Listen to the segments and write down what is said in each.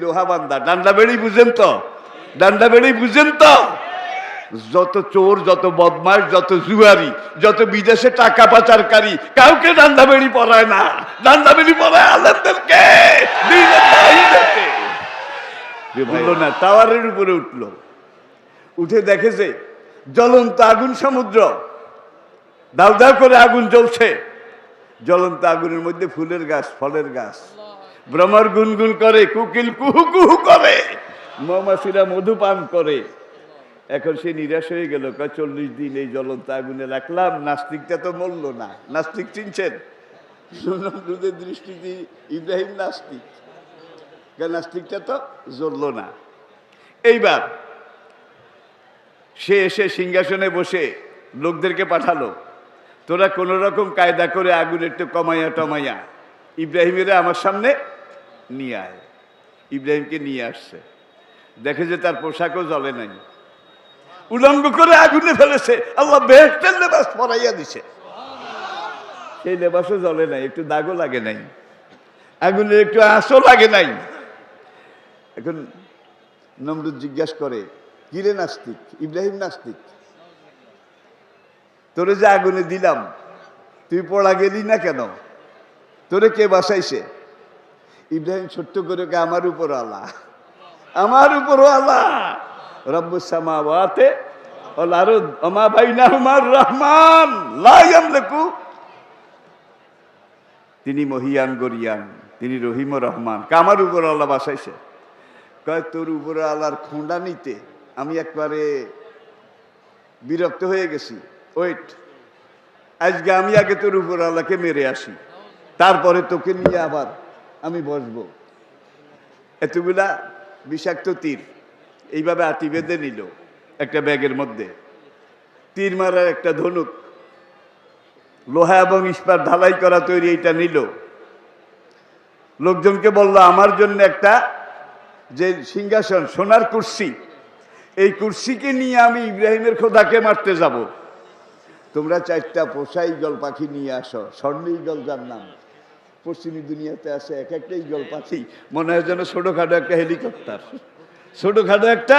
লোহা বান্ধা। ডান্ডা বেড়ি বুঝেন তো? ডান্ডা বেড়ি বুঝেন তো? যত চোর, যত বদমাশ, যত জুয়ারি, যত বিদেশে টাকা পাচারকারী, কাউকে ডান্ডা বেড়ি পরায় না। ডান্ডা বেড়ি পরায় আলেমদেরকে, দ্বীনের দায়ীদেরকে। বললো না, টাওয়ারের উপরে উঠলো, উঠে দেখেছে জ্বলন্ত আগুন সমুদ্র, দাউ দাউ করে আগুন জ্বলছে। জ্বলন্ত আগুনের মধ্যে ফুলের গাছ, ফলের গাছ, ভ্রমর গুনগুন করে, কুকিল কুহু কুহু করে, মৌমাছিরা মধু পান করে। এখন সে নিরাশ হয়ে গেল, 40 দিন এই জ্বলন্ত আগুনে রাখলাম, নাস্তিকটা তো মরল না। নাস্তিক চিনছেন? নমরুদের দৃষ্টিতে ইব্রাহিম নাস্তিক, নাস্তিকটা তো জ্বলল না। এইবার সে এসে সিংহাসনে বসে লোকদেরকে পাঠালো, তোরা কোন রকম কায়দা করে আগুন একটু কমাইয়া টমাইয়া ইব্রাহিমের আমার সামনে নিয়ে আয়। ইব্রাহিমকে নিয়ে আসছে, দেখে যে তার পোশাকও জ্বলে নাই, উলঙ্গ করে আগুনে ফেলেছে। আল্লাহ বেহেশতের লেবাস পরাইয়া দিছে, সেই লেবাসও জ্বলে নাই, একটু দাগও লাগে নাই, আগুনের একটু আঁচও লাগে নাই। এখন নমরুদ জিজ্ঞাসা করে, কিরে নাস্তিক? ইব্রাহিম নাস্তিক, তোরে যে আগুনে দিলাম তুই পড়া গেলি না কেন? তোরে কে বাসাইছে? ইব্রাহিম ছোট্ট করে কে, আমার উপর আল্লাহ, আমার উপর আল্লাহ, রব্বুস সামাওয়াতি ওয়াল আরদ ওয়া মা বাইনাহুমার রহমান লা ইয়ামলিকু। তিনি মহিয়ান গরিয়ান, তিনি রহিম ও রহমান। কামার উপর আল্লাহ বাসাইছে? কয় তোর উপর আল্লাহর খোঁড়া নিতে আমি একবারে বিরক্ত হয়ে গেছি। ওয়েট, আজকে আমি আগে তোর উপর আল্লাহকে মেরে আসি, তারপরে তোকে নিয়ে আবার আমি বসবো। এতগুলা বিষাক্ত তীর এইভাবে আটি বেঁধে নিল একটা ব্যাগের মধ্যে। তীর মারার একটা ধনুক, লোহা এবং ইস্পাত ঢালাই করা তৈরি, এইটা নিল। লোকজনকে বলল, আমার জন্য একটা যে সিংহাসন, সোনার কুরসি, এই কুরসিকে নিয়ে আমি ইব্রাহিমের খোদাকে মারতে যাব। তোমরা 4টা পোষা ঈগল পাখি নিয়ে আসো, স্বর্ণ ঈগল যার নাম পশ্চিমী দুনিয়াতে আছে। এক একটা ঈগল পাখি মনে হয় যেন ছোটখাটো একটা হেলিকপ্টার, ছোটখাটো একটা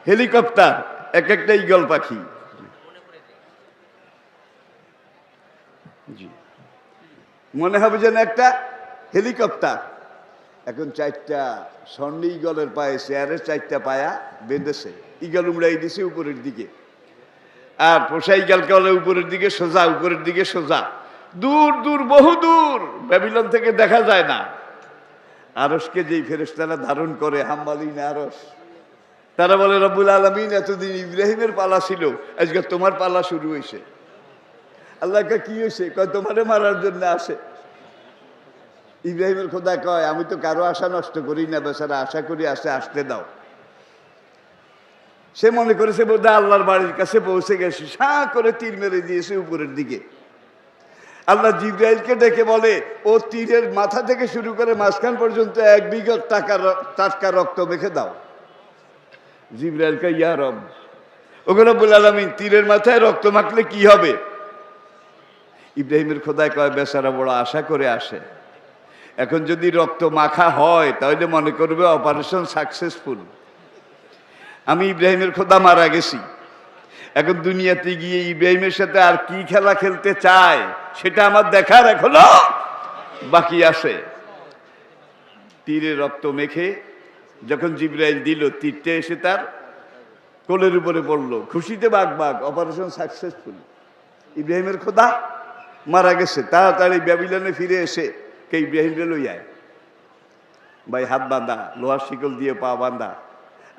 হেলিকপ্টার, এক একটা ঈগল পাখি। জি, মনে হবে যেন একটা হেলিকপ্টার। এখন 4টা স্বর্ণ ঈগলের পায়ে, চেয়ারের 4টা পায়া বেঁধেছে, ঈগল উমড়াই দিছে উপরের দিকে। আর পোষা ঈগলকে বলে উপরের দিকে সোজা, উপরের দিকে সোজা, দূর দূর, বহু দূর, ব্যাবিলন থেকে দেখা যায় না। আরশকে যেই ফেরেশতারা ধারণ করে, হাম্মালিন আরশ, তারা বলে, রব্বুল আলামিন, এতদিন ইব্রাহিমের পালা ছিল, আজকে তোমার পালা শুরু হয়েছে। আল্লাহকে কি হয়েছে? কয় তোমারে মারার জন্য আসে। ইব্রাহিমের খোদা কয়, আমি তো কারো আশা নষ্ট করি না, বেচারা আশা করি আসে, আসতে দাও। সে মনে করেছে বোধহয় আল্লাহর বাড়ির কাছে পৌঁছে গেছে, সা করে তীর মেরে দিয়েছে উপরের দিকে। আল্লাহ জিবরাইলকে ডেকে বলে, ও তীরের মাথা থেকে শুরু করে মাঝখান পর্যন্ত 1 বিঘা টাটকা রক্ত মেখে দাও। জিবরাইলকে, ইয়া রব, ওগো রব্বুল আলামিন, তীরের মাথায় রক্ত মাখলে কি হবে? ইব্রাহিমের খোদায় কয়, বেচারা বড় আশা করে আসে, এখন যদি রক্ত মাখা হয় তাহলে মনে করবে অপারেশন সাকসেসফুল। আমি ইব্রাহিমের খোদা মারা গেছি, এখন দুনিয়াতে গিয়ে ইব্রাহিমের সাথে আর কি খেলা খেলতে চায় সেটা আমার দেখার এখনো বাকি আছে। তীরে রক্ত মেখে যখন জিবরাইল দিল, তীরটা এসে তার কোলের উপরে পড়লো, খুশিতে বাঘ বাঘ, অপারেশন সাকসেসফুল। ইব্রাহিমের খোদা মারা গেছে। তাড়াতাড়ি ব্যাবিলনে ফিরে এসে কে ইব্রাহিমরে লই আয়। ভাই হাত বাঁধা, লোহার শিকল দিয়ে পা বাঁধা,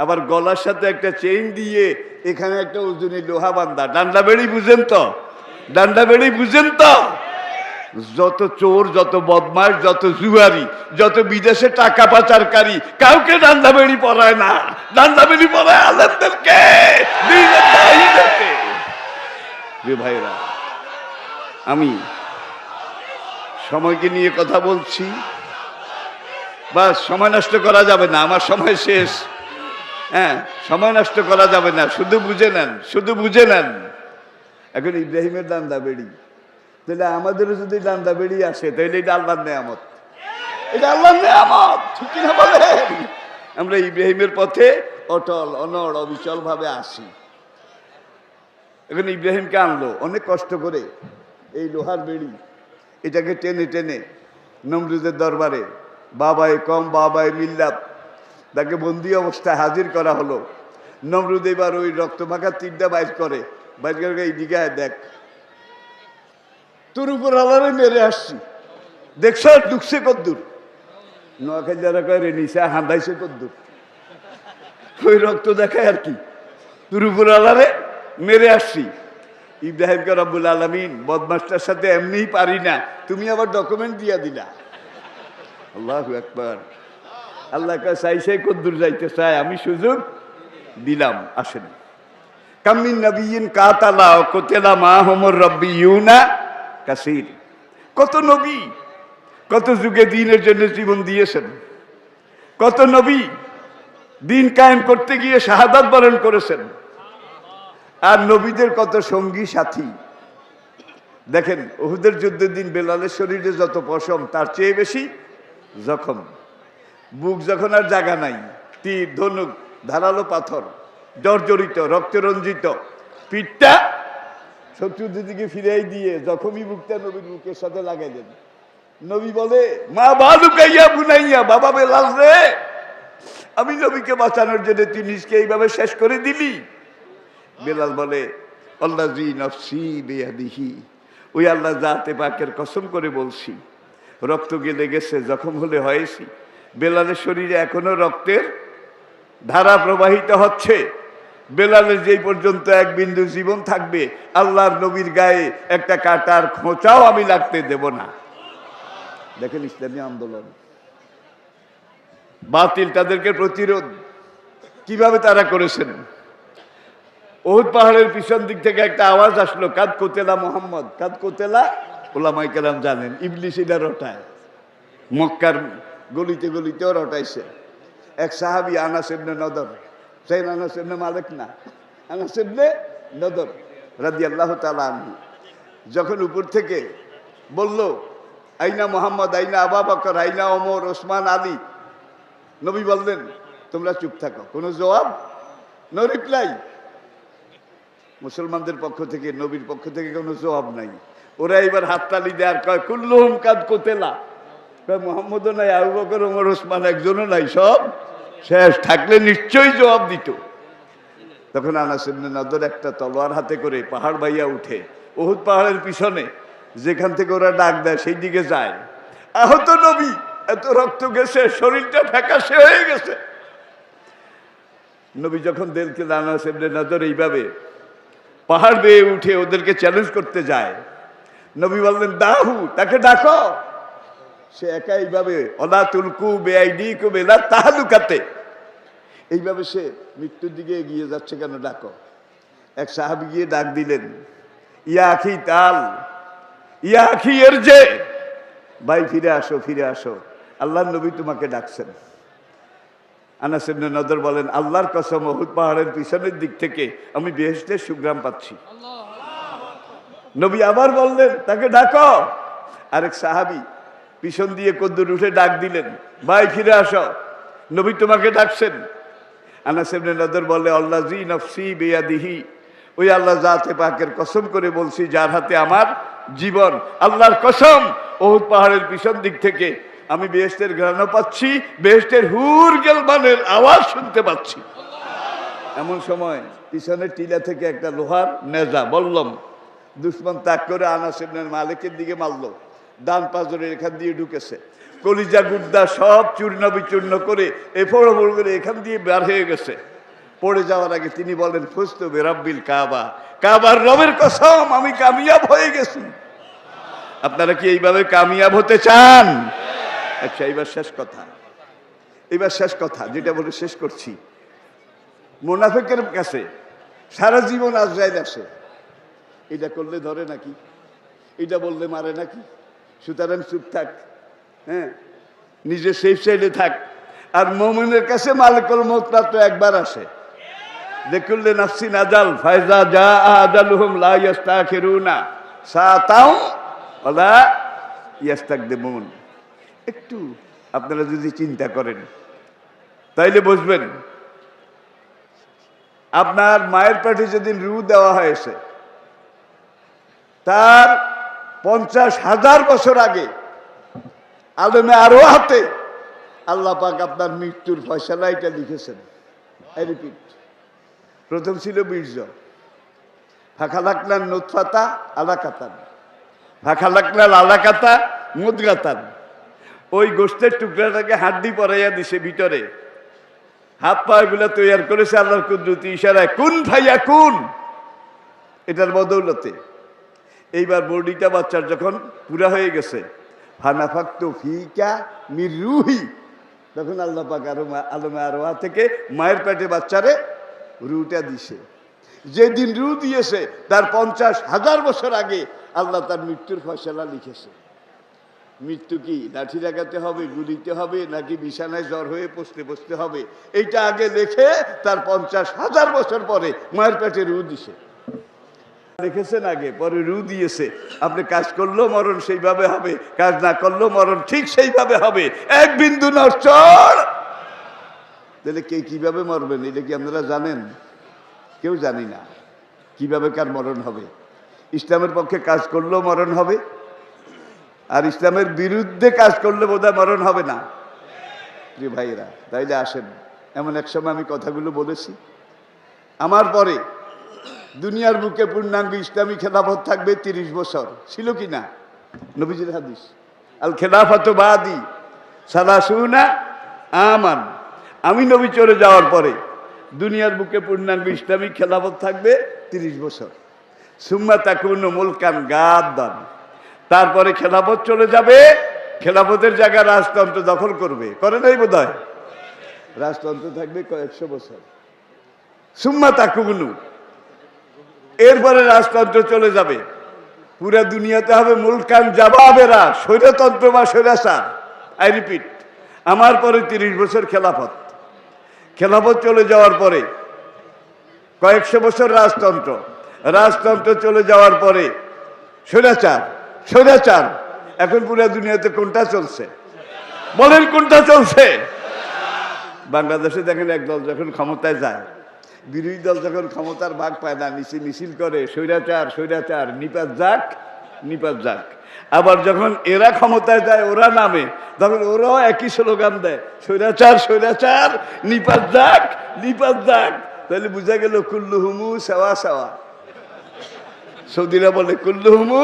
আবার গলার সাথে একটা চেইন দিয়ে এখানে একটা ওজনের লোহা বাঁধা। ডান্ডা বেড়ি বুঝেন তো? ডান্ডা বেড়ি বুঝেন তো? যত চোর, যত বদমাশ, যত জুয়ারি, যত বিদেশে টাকা পাচারকারী, কাউকে ডান্ডা বেড়ি পরায় না। ডান্ডা বেড়ি পরায় আলেমদেরকে, দ্বীনের দায়ীদেরকে। যে ভাইরা, আমি সময়কে নিয়ে কথা বলছি, বাস সময় নষ্ট করা যাবে না, আমার সময় শেষ। হ্যাঁ, সময় নষ্ট করা যাবে না, শুধু বুঝে নেন, শুধু বুঝে নেন। এখন ইব্রাহিমের ডান্ডা বেড়ি, তাহলে আমাদেরও যদি ডান্ডা বেড়ি আসে তাহলে এটা আল্লাহর নেয়ামত, এটা আল্লাহর নেয়ামত, ঠিক কিনা বলেন? আমরা ইব্রাহিমের পথে অটল অনড় অবিচল ভাবে আসি। এখন ইব্রাহিমকে আনলো অনেক কষ্ট করে, এই লোহার বেড়ি এটাকে টেনে টেনে নমরুদের দরবারে বাবায় কম বাবায় মিল্লাত তাকে বন্দি অবস্থায় হাজির করা হলো। নমরুদ এবার ওই রক্তমাখা তীরটা বাইর করে, বাইর করে এই দিকে দেখ, তোর উপর আলারে মেরে আসছি, দেখছ ঢুকছে কদ্দুর, নোয়াখালীরা কয় রে নিচে হান্দাইছে কদ্দুর, ওই রক্ত দেখায় আর কি, তোর উপর আলারে মেরে আসছি। ইব্রাহিমকে রব্বুল আলামিন বদমাসটার সাথে এমনিই পারি না, তুমি আবার ডকুমেন্ট দিয়া দিলা। আল্লাহু আকবার। আল্লাহ চাইছে কদ্দুর যাইতে চায়, আমি সুযোগ দিলাম, আসেন। কামিন নবীন কাতালা কোতেলা মাহমুর রব্বিউনা কাসির। কত নবী কত যুগে দ্বীনের জন্য জীবন দিয়েছেন, কত নবী দ্বীন কায়েম করতে গিয়ে শাহাদাত বরণ করেছেন, আর নবীদের কত সঙ্গী সাথী। দেখেন উহুদের যুদ্ধের দিন বেলালের শরীরে যত পশম তার চেয়ে বেশি জখম, বুক যখন আর জায়গা নাই, তীর ধনুক ধারালো পাথর জর্জরিত রক্তে রঞ্জিত, পিঠটা শত্রুদের দিকে ফিরাই দিয়ে জখমি বুকটা নবীর বুকের সাথে লাগাই দেন। নবী বলে, মা বালুকাইয়া বুনাইয়া, বাবা বেলাল রে, আমি নবীকে বাঁচানোর জন্য তুই নিজকে এইভাবে শেষ করে দিলি। বেলাল বলে, আল্লাযী নফসি বিয়াদিহি, ওই আল্লাহ জাতে পাকের কসম করে বলছি, রক্ত গেলে গেছে, জখম হলে হয়েছি। বেলালের শরীরে এখনো রক্তের ধারা প্রবাহিত হচ্ছে। বেলালের যেই পর্যন্ত এক বিন্দু জীবন থাকবে, আল্লাহর নবীর গায়ে একটা কাটার খোঁচাও আমি লাগতে দেব না। দেখেন ইসলামী আন্দোলন, বাতিল তাদেরকে প্রতিরোধ কিভাবে তারা করেছেন। উহুদ পাহাড়ের পিছন দিক থেকে একটা আওয়াজ আসলো, কাদ কোতেলা মোহাম্মদ, কাদ কোতেলা। ওলামাই কেরাম জানেন ইবলিস এটা রটায়, মক্কার গলিতে গলিতেও রটাইছে। এক সাহাবী আনাস ইবনে নদর, সেই আনাস ইবনে মালিক না, আনাস ইবনে নদর রাদিয়াল্লাহু তাআলা আনহু, যখন উপর থেকে বলল আইনা মোহাম্মদ, আইনা আবু বকর, আইনা ওমর, ওসমান, আলী, নবী বললেন তোমরা চুপ থাকো, কোনো জবাব, নো রিপ্লাই। মুসলমানদের পক্ষ থেকে, নবীর পক্ষ থেকে কোনো জবাব নাই। ওরা এবার হাততালি দেয় আর কয়, কুল্লুহুম কাদ কোতেলা। কয় মোহাম্মদও নাই, আবু বকর, ওমর, ওসমান একজনও নাই, সব শেষ। থাকলে নিশ্চয়ই জবাব দিত। তখন আনাস ইবনে নদর একটা তলোয়ার হাতে করে পাহাড় বাইয়া উঠে উহুদ পাহাড়ের পিছনে যেখান থেকে ওরা ডাক দেয় সেই দিকে যায়। আহত নবী, এত রক্ত গেছে, শরীরটা ফ্যাকাশে হয়ে গেছে। নবী যখন দেখলেন আনাস ইবনে নদর এইভাবে পাহাড় বেয়ে উঠে ওদেরকে চ্যালেঞ্জ করতে যায়, নবী বললেন দাহু, তাকে ডাকো। সে একা এইভাবে অলা তুলকু বেআইদিকুম ইলা তাহলুকাতে, এইভাবে সে মৃত্যুর দিকে এগিয়ে যাচ্ছে, কেন ডাকো। এক সাহাবী গিয়ে ডাক দিলেন, ইয়া আখি তাল, ইয়া আখি ইরজি, ভাই ফিরে আসো, ফিরে আসো, আল্লাহর নবী তোমাকে ডাকছেন। আনাস ইবনে নদর বলেন, আল্লাহর কসম, উহুদ পাহাড়ের পিছনের দিক থেকে আমি বেহেশতের সুগ্রাম পাচ্ছি। নবী আবার বললেন তাকে ডাকো। আরেক সাহাবী পিছন দিয়ে কদ্দুর উঠে ডাক দিলেন, ভাই ফিরে আসো, নবী তোমাকে ডাকছেন। আনাস ইবনে নদর বলে, আল্লাযী নফসি বিয়াদিহি, ওই আল্লাহ জাতে পাকের কসম করে বলছি যার হাতে আমার জীবন, আল্লাহর কসম, উহুদ পাহাড়ের পিছন দিক থেকে আমি বেহেশতের ঘ্রাণ পাচ্ছি, বেহেশতের হুর গেলবানের আওয়াজ শুনতে পাচ্ছি। এমন সময় পিছনের টিলা থেকে একটা লোহার নেজা বললাম দুশ্মন তাক করে আনাস ইবনে মালিকের দিকে মারলো, ডান পাজরের এখান দিয়ে ঢুকেছে, কলিজা গুদ্দা সব চূর্ণ বিচূর্ণ করে এফড় করে এখান দিয়ে বের হয়ে গেছে। পড়ে যাওয়ার আগে তিনি বলেন, ফুস্তু বিরাব্বিল কাবা, কাবার রবের কসম আমি কামিয়াব হয়ে গেছি। আপনারা কি এইভাবে কামিয়াব হতে চান? আচ্ছা, এবার শেষ কথা, এবার শেষ কথা যেটা বলে শেষ করছি। মুনাফিকের কাছে সারা জীবন আজরাইল আসে, এটা করলে ধরে নাকি, এটা বললে মারে নাকি, সুতরাং চুপ থাক, হ্যাঁ, নিজে সেফ সাইডে থাক। আর মুমিনের কাছে মালিকুল মউত মাত্র একবার আসে, লিকুল্লি নাফসিন আজাল, ফাইজা জা আজালুহুম লা ইস্তাখিরুনা সাতাও ওয়ালা ইস্তাকদিমুন। একটু আপনারা যদি চিন্তা করেন তাইলে বুঝবেন আপনার মায়ের পেটে যেদিন রু দেওয়া হয়েছে তার 50,000 বছর আগে আলমে আরো হাতে আল্লাহ পাক আপনার মৃত্যুর ফয়সালা এটা লিখেছেন। আই রিপিট, প্রথম ছিল বীর্য, ফাখালাকনাল নুতফাতা আলাকাতান, ফাখালাকনাল আলাকাতা মুদগাতান। ওই গোষ্ঠের টুকরাটাকে হাড্ডি পরাইয়া দিছে ভিতরে, হাত পা এগুলা তৈরি করেছে আল্লাহর কুদরতি ইশারায়, কুন ফাইয়া কুন, এটার বদৌলতে। এইবার বডিটা বাচ্চার যখন পুরা হয়ে গেছে, ফানাফাক্তু ফিকা মির রুহি, তখন আল্লাহ পাক আলমে আরোয়া থেকে মায়ের পেটে বাচ্চারে রুটা দিছে। যেদিন রু দিয়েছে তার 50,000 বছর আগে আল্লাহ তার মৃত্যুর ফয়সালা লিখেছে। মৃত্যু কি লাঠি লাগাতে হবে, গুলিতে হবে, নাকি বিছানায় জ্বর হয়ে বসতে হবে, এইটা আগে লেখে তার 50,000 বছর পরে মায়ের পেটে রু দিছে। লিখেছেন আগে, পরে রু দিয়েছে। আপনি কাজ করলেও মরণ সেইভাবে হবে, কাজ না করলেও মরণ ঠিক সেইভাবে হবে, এক বিন্দু নড়চড়। তাহলে কে কিভাবে মরবেন এটা কি আপনারা জানেন? কেউ জানি না কিভাবে কার মরণ হবে। ইসলামের পক্ষে কাজ করলেও মরণ হবে, আর ইসলামের বিরুদ্ধে কাজ করলে বোধহয় মরণ হবে না। প্রিয় ভাইয়েরা, তাইলে আসেন, এমন এক সময় আমি কথাগুলো বলেছি, আমার পরে দুনিয়ার বুকে পূর্ণাঙ্গ ইসলামী খেলাফত থাকবে 30 বছর। ছিল কি না? নবীজির হাদিস, আল খেলাফাতু বাদি সালাসুনা আমান। আমি নবী চলে যাওয়ার পরে দুনিয়ার বুকে পূর্ণাঙ্গ ইসলামী খেলাফত থাকবে 30 বছর। সুম্মা তাকুনু মুলকান গাদ্দান, তারপরে খেলাফত চলে যাবে, খেলাফতের জায়গা রাজতন্ত্র দখল করবে। করে নাই বোধ হয়? রাজতন্ত্র থাকবে কয়েকশো বছর। সুম্মা তাকুনু, এরপরে রাজতন্ত্র চলে যাবে, পুরা দুনিয়াতে হবে মুলকান জাবাবেরা, স্বৈরতন্ত্র বা স্বৈরাচার। আই রিপিট, আমার পরে 30 বছর খেলাফত। খেলাফত চলে যাওয়ার পরে কয়েকশো বছর রাজতন্ত্র, রাজতন্ত্র চলে যাওয়ার পরে স্বৈরাচার, স্বৈরাচার। এখন পুরা দুনিয়াতে কোনটা চলছে? বলেন কোনটা চলছে? বাংলাদেশে দেখেন একদল যখন ক্ষমতায় যায়, বিরোধী দল যখন ক্ষমতার ভাগ পায় না, নিচে মিছিল করে স্বৈরাচার স্বৈরাচার, নিপাত যাক নিপাত যাক। আবার যখন এরা ক্ষমতায় যায়, ওরা নামে, তখন ওরাও একই স্লোগান দেয়, স্বৈরাচার স্বৈরাচার, নিপাত যাক নিপাত যাক। তাহলে বুঝা গেল কুল্লুহুমু সাওয়া সাওয়া। সৌদিরা বলে কুল্লুহুমু,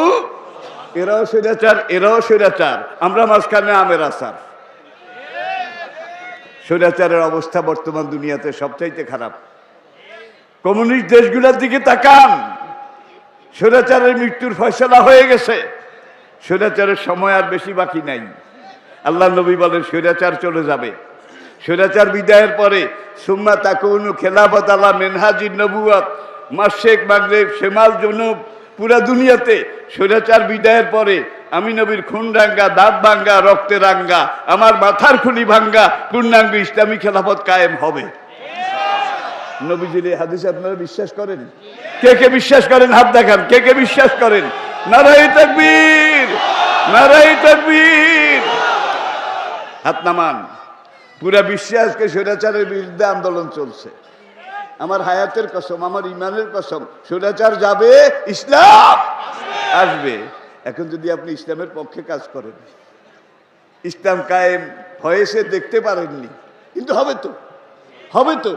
এরাও স্বৈরাচার এরাও স্বৈরাচার, আমরা মাঝখানে আমের আচার। স্বৈরাচারের অবস্থা বর্তমান দুনিয়াতে সবচাইতে খারাপ। কমিউনিস্ট দেশগুলোর দিকে তাকান, স্বৈরাচারের মৃত্যুর ফয়সালা হয়ে গেছে, স্বৈরাচারের সময় আর বেশি বাকি নাই। আল্লাহ নবী বলেন স্বৈরাচার চলে যাবে। স্বৈরাচার বিদায়ের পরে সুম্মা তাকুনু খেলাফত আলা মিনহাজিন নবুওয়াত, মাশরিক মাগরিব শিমাল জুনুব, পুরা দুনিয়াতে স্বৈরাচার বিদায়ের পরে আমি নবীর খুন রাঙ্গা, দাঁত ভাঙ্গা, রক্তে রাঙ্গা, আমার মাথার খুলি ভাঙ্গা পূর্ণাঙ্গ ইসলামী খেলাফত কায়েম হবে। নবীজির এই হাদিস আপনারা বিশ্বাস করেন? কে কে বিশ্বাস করেন হাত দেখান, কে কে বিশ্বাস করেন? নারায়ে তাকবীর, নারায়ে তাকবীর। হাত নামান। পুরা বিশ্বে আজকে স্বৈরাচারের বিরুদ্ধে আন্দোলন চলছে। আমার হায়াতের কসম, আমার ইমানের কসম, স্বৈরাচার যাবে, ইসলাম আসবে। এখন যদি আপনি ইসলামের পক্ষে কাজ করেন, ইসলাম কায়েম হয়েছে দেখতে পারেননি, কিন্তু হবে তো, হবে তো।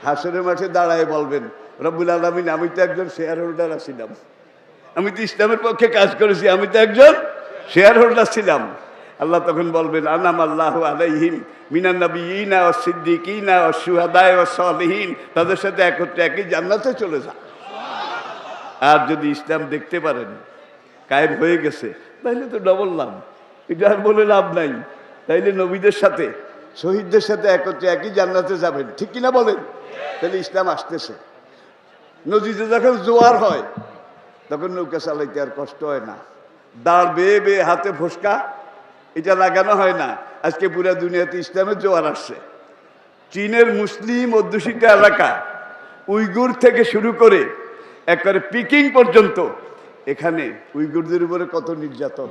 হাসরের মাঠে দাঁড়ায় বলবেন, রব্বুল আলামিন, আমি তো একজন শেয়ার হোল্ডার ছিলাম, আমি তো ইসলামের পক্ষে কাজ করেছি, আমি তো একজন শেয়ার হোল্ডার ছিলাম। আল্লাহ তখন বলবেন, আনাম আল্লাহু আলাইহিম মিনান নাবিয়িনা ওয়াস সিদ্দিকিনা ওয়াস শুহাদা ওয়াস সালিহিন, তাদের সাথে একত্রে একই জান্নাতে চলে যান। আর যদি ইসলাম দেখতে পারেন কায়েম হয়ে গেছে, তাইলে তো ডবল লাভ, এটা আর বলে লাভ নাই। তাইলে নবীদের সাথে শহীদদের সাথে একত্রে একই জান্নাতে যাবেন, ঠিক কিনা বলেন? তাহলে ইসলাম আসতেছে। নদীতে যখন জোয়ার হয় তখন নৌকা চালাইতে আর কষ্ট হয় না, দাঁড় বেয়ে বেয়ে হাতে ফোসকা এটা লাগানো হয় না। আজকে পুরা দুনিয়াতে ইসলামের জোয়ার আসছে। চীনের মুসলিম অধ্যুষিত এলাকা, উইগুর থেকে শুরু করে একবারে পিকিং পর্যন্ত, এখানে উইগুরদের উপরে কত নির্যাতন,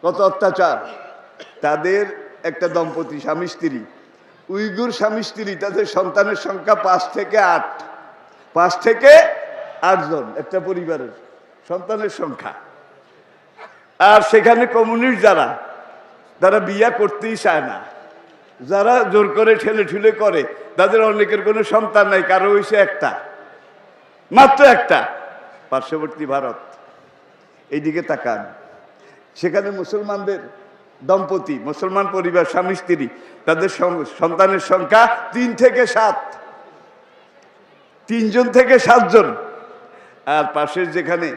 কত অত্যাচার। তাদের একটা দম্পতি স্বামী স্ত্রী উইগুর স্বামী স্ত্রী তাদের সন্তানের সংখ্যা 5 থেকে 8, 5 থেকে 8 জন একটা পরিবারের সন্তানের সংখ্যা। আর সেখানে কমিউনিস্ট যারা, তারা বিয়া করতেই চায় না, যারা জোর করে ঠেলে ঠুলে করে, তাদের অনেকের কোনো সন্তান নাই, কারো হয়েছে একটা, মাত্র একটা। পার্শ্ববর্তী ভারত, এইদিকে তাকান, সেখানে মুসলমানদের দম্পতি, মুসলমান পরিবার স্বামী স্ত্রী, তাদের সন্তানের সংখ্যা 3 থেকে 7, 3 জন থেকে 7 জন। আর পাশের যেখানে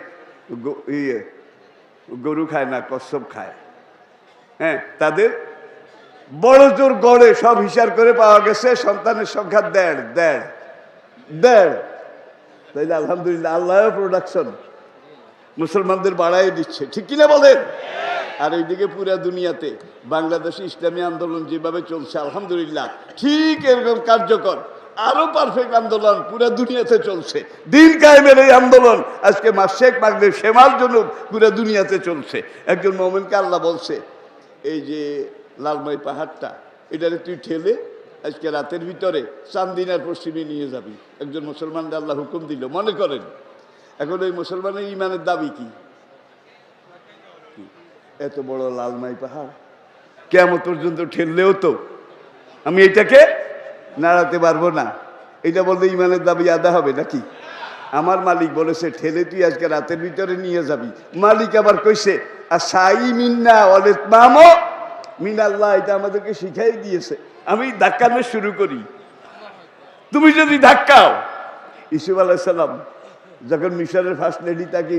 গরু খায় না, কচ্ছপ খায়, হ্যাঁ, তাদের বড় জোর গড়ে সব হিসাব করে পাওয়া গেছে সন্তানের সংখ্যা 1.5। তাইলে আলহামদুলিল্লাহ, আল্লাহ প্রোডাকশন মুসলমানদের বাড়াই দিচ্ছে, ঠিক কিনা বলেন? আর এইদিকে পুরা দুনিয়াতে বাংলাদেশে ইসলামী আন্দোলন যেভাবে চলছে, আলহামদুলিল্লাহ, ঠিক এরকম কার্যকর আরো পারফেক্ট আন্দোলন পুরা দুনিয়াতে চলছে। দিন কায়েমের এই আন্দোলন আজকে মাসেক মাগরিব সেমার জন্য পুরা দুনিয়াতে চলছে। একজন মোমেনকে আল্লাহ বলছে, এই যে লালমাই পাহাড়টা, এটারে তুই ঠেলে আজকে রাতের ভিতরে চান্দিনার পশ্চিমে নিয়ে যাবি। একজন মুসলমানকে আল্লাহ হুকুম দিল। মনে করেন এখন ওই মুসলমানের ইমানের দাবি কি? এত বড় লালমাই পাহাড় কিয়ামত পর্যন্ত ঠেললেও তো আমি এটাকে নাড়াতে পারবো না, এটা বলতে ইমানের দাবি আদা হবে নাকি? আমার মালিক বলেছে ঠেলে তুই আজকে রাতের ভিতরে নিয়ে যাবি। মালিক আবার কইছে আসাই মিন্না ওয়ালিত মামো মিনাল্লাহ, এটা আমাদেরকে শিখাই দিয়েছে। আমি ধাক্কানো শুরু করি, তুমি যদি ধাক্কাও। ইসুফ আলাইহিস সালাম যখন মিশরের ফার্স্ট লেডি তাকে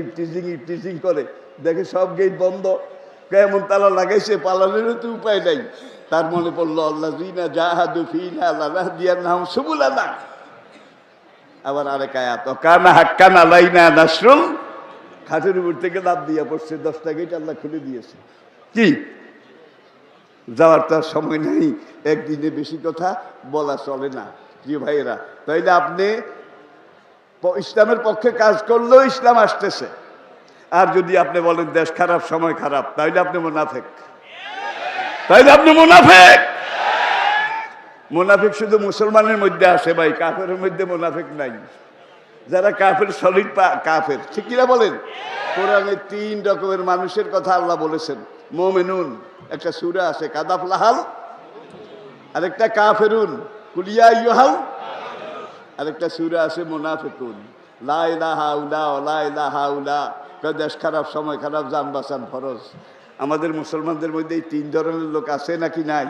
ইফটিজিং করে, দেখে সব গেট বন্ধ, কেমন তালা লাগাইছে, পালানোরও তো উপায় নাই। তার মনে পড়লো আল্লাযীনা জাহাদু ফীনা লানাহদিয়ান্নাহুম সুবুলানা। আবার আরেক আয়াত, কানা হাক্কান আলাইনা নাসরুল, খাটের উপর থেকে লাফ দিয়া পড়ছে, 10টা গেট আল্লাহ খুলে দিয়েছে। কি যাওয়ার তার সময় নাই, একদিনে বেশি কথা বলা চলে না প্রিয় ভাইয়েরা। তাইলে আপনি ইসলামের পক্ষে কাজ করলেও ইসলাম আসতেছে, আর যদি আপনি বলেন দেশ খারাপ, সময় খারাপ, তাইলে আপনি মুনাফিক। মুনাফিক শুধু মুসলমানের মধ্যে আসে ভাই, কাফেরের মধ্যে মুনাফিক নাই। যারা কাফের সলিড কাফের, ঠিক কিনা বলেন? কোরআনে 3 রকমের মানুষের কথা আল্লাহ বলেছেন। মুমিনুন একটা সূরা আছে, কাদাফলাহাল, আরেকটা কাফেরুন, কুলিয়া আইয়ুহাল, আরেকটা সূরা আছে মুনাফিকুন, লা ইলাহা ইল্লা লা ইলাহা ইল্লা। দেশ খারাপ, সময় খারাপ, জান বাঁচান ফরজ। আমাদের মুসলমানদের মধ্যে এই 3 ধরনের লোক আছে নাকি নাই?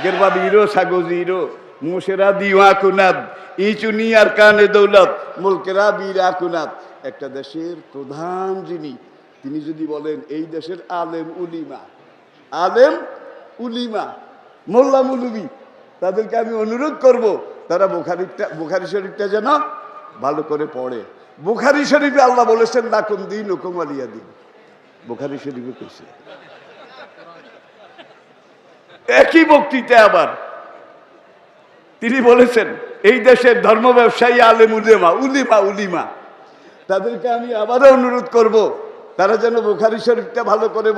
গেরবা বীরো সাগজিরো মুশেরা দিওয়া কুনাদ ইচুনি আর কানে দৌলত মুলকেরা বীরা কুনাদ। একটা দেশের প্রধান যিনি, তিনি যদি বলেন এই দেশের আলেম উলিমা মোল্লা মুলবি, তাদেরকে আমি অনুরোধ করব তারা বুখারী শরীফটা যেন ভালো করে পড়ে। বুখারী শরীফে আল্লাহ বলেছেন লাকুম দীনুকুম ওয়ালিয়া দীন, বুখারী শরীফে কইছে। একই বক্তৃতা আবার তিনি বলেছেন এই দেশের ধর্ম ব্যবসায়ী আলেম উলিমা, তাদেরকে আমি আবারও অনুরোধ করব তারা যেন বুখারী শরীফটা ভালো করে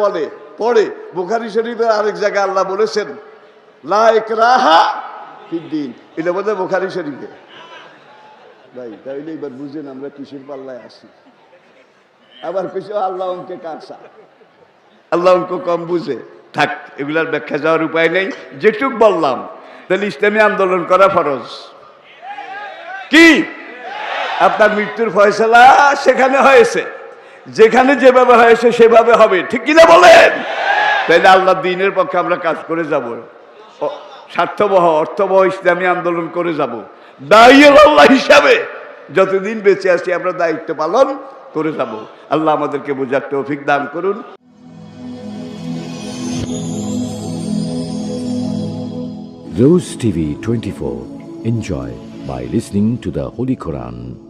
পড়ে। বুখারী শরীফের আরেক জায়গায় আল্লাহ বলেছেন লা ইকরাহা ফিদ্দিন, এটা বোধহয় বুখারী শরীফে। ভাই তাইলে এবার বুঝেন আমরা কিসের পাল্লায় আসি। আবার কিছু আল্লাহ অঙ্কে কাঁচা, আল্লাহ অঙ্ক কম বুঝে। থাক, এগুলার ব্যাখ্যা যাওয়ার উপায় নেই। যেটুক বললাম, তাহলে ইসলামী আন্দোলন করা ফরজ। কি আপনার মৃত্যুর ফয়সালা সেখানে হয়েছে, যেখানে যেভাবে হয়েছে সেভাবে হবে, ঠিক কিনা বলেন? তাইলে আল্লাহ দ্বীনের পক্ষে আমরা কাজ করে যাব, স্বার্থবহ অর্থবহ ইসলামী আন্দোলন করে যাব। দায়ী আল্লাহ হিসাবে যতদিন বেঁচে আছি আমরা দায়িত্ব পালন করে যাব। আল্লাহ আমাদেরকে বোঝার তৌফিক দান করুন। Rose TV 24. Enjoy by listening to the Holy Quran.